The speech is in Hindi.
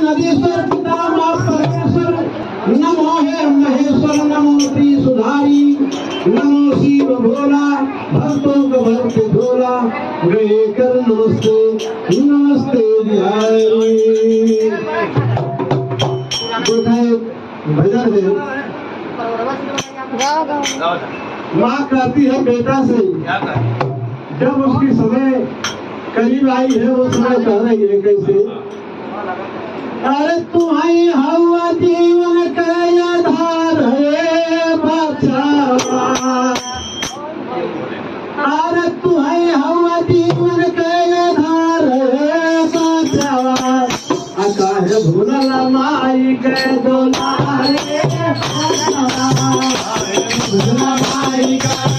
नदीश्वर पिता माँ परमेश्वर, नमो हे महेश्वर, नमो त्रिशूलधारी, नमो शिव भोला, भक्तों को भक्त भोला, गए कर नमस्ते नमस्ते ध्याय। भजन है, माँ कहती है बेटा से, जब उसकी समय करीब आई है वो समय कह रही है कैसे, अरे तुम्हारी हवा जीवन का आधार है बचावा, अरे तुम्हारी हवा जीवन का आधार है बचावा, अकाहे भूलला माई के दुलारे, भूलला माई का